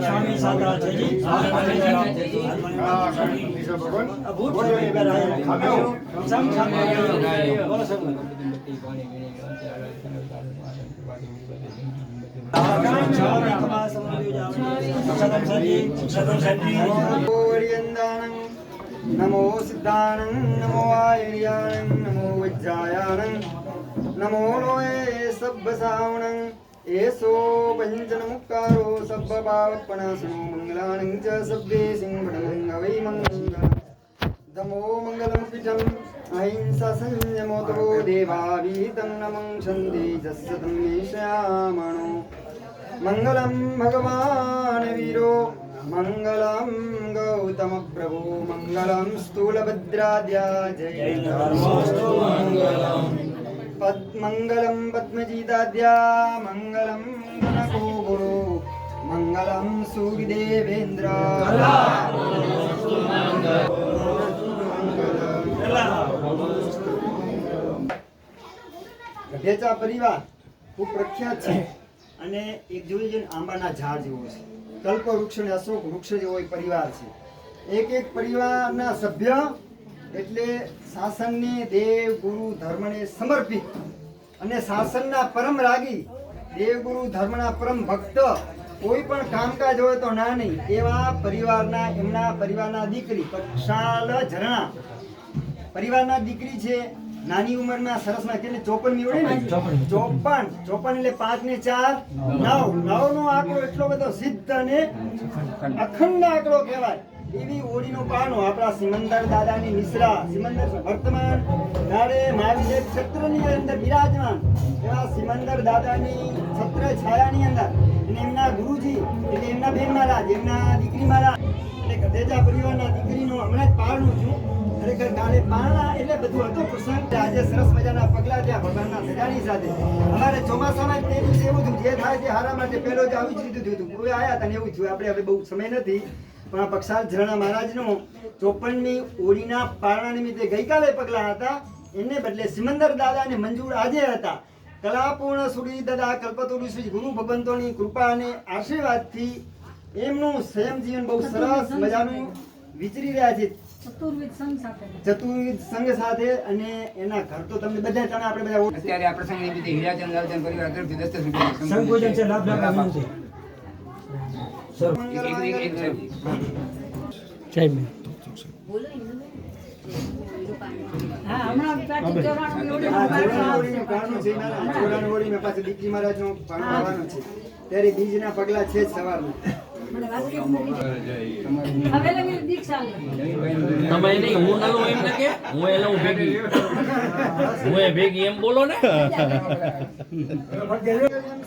स्वामी सादरा जी नमो सिद्धानं नमो आयर्यानं नमो वज्रायानं नमो लोये सब्बसावनं एसो पंचनमुक्कारो सब्बपावपणासनो मंगलानं च सब्बे सिंहणं वै मंगलम् दमो मंगलं पीठम् अहिंसा संयमो तवो देवावीतं नमं छन्दे जस्सतं मेषयामणो मंगलं भगवान् वीरो मंगलम गौतम प्रभु मंगलम स्थूलभद्राद्या जय मंगलम पद्मजीदाद्या मंगलम गणको गुरु मंगलम सूर्यदेवेन्द्र ગઢેચા પરિવાર ખૂબ પ્રખ્યાત છે અને એક જોઈ જોઈને આંબાના ઝાડ જેવો છે. કલ્પ વૃક્ષ અને અશોક વૃક્ષ જેવો એક પરિવાર છે. એક એક પરિવારના સભ્ય એટલે શાસનને દેવ ગુરુ ધર્મને સમર્પિત અને શાસનના પરમ રાગી દેવ ગુરુ ધર્મના પરમ ભક્ત કોઈ પણ કામકાજ હોય તો ના નહીં એવા પરિવારના એમના પરિવારના દીકરી કક્ષાલ ઝરણા પરિવારના દીકરી છે. નાની ઉંમરમાં સરસમાં એટલે 54 વડે ને 54 એટલે 5 ને 4 9 નો આંકડો એટલો બધો સિદ્ધ અને અખંડ આંકડો કહેવાય. એવી ઓળીનો પાનો આપણા સિમંદર દાદાની મિશ્રા સિમંદર વર્તમાન દાડે મહાવીર ક્ષેત્રની અંદર બિરાજમાન એવા સિમંદર દાદાની છત્ર છાયાની અંદર અને એમના ગુરુજી એટલે એમના બેન મહારાજ એમના દીકરી મહારાજ એટલે ગઢેચા પરિવારના દીકરીનું હમણાં જ પારણું છું. ખરેખર કાલે પારણા એટલે બધું હતો પ્રસંગ. આજે સરસ મજાના પગલા ત્યાં ભગવાનના સજાની સાથે અમારે ચોમાસામાં તે દિવસે એવું થયું જે થાય તે હારા માટે પહેલો જ આવી જ લીધું હતું. કોઈ આયા હતા ને એવું થયું. આપણે હવે બહુ સમય નથી પણ આ પક્ષાલ ઝરણા મહારાજનો 54મી ઓળીના પારણા નિમિત્તે ગઈકાલે પગલા હતા. એને બદલે સિમંદર દાદા અને મંજૂર આજે હતા. કલાપૂર્ણ સુરી દાદા કલ્પતરુ શ્રી ગુરુ ભગવંતોની કૃપા અને આશીર્વાદથી એમનું સંયમ જીવન બહુ સરસ મજાનું વિચરી રહ્યા છે. ચતુર્વિધ સંઘ સાથે અને એના ઘર તો તમને બધા તમે આપણે બધા અત્યારે આ પ્રસંગ નિમિત્તે હીરાચંદ લાલચંદ પરિવાર તરફથી 10 રૂપિયા સંકોચન છે લાભ આપવાનું છે સર જય મે બોલો હા હમણાં વિકાસ ચોરાણું મેં પાછું દીકરી મહારાજનો પાણો આવવાનો છે ત્યારે બીજના પગલા છે જ સવારમાં. તમે નહીં હું નલો એમ ને કે હું એ લઉં ભેગી હું એ ભેગી એમ બોલો ને.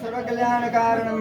સર્વ કલ્યાણ કારણમ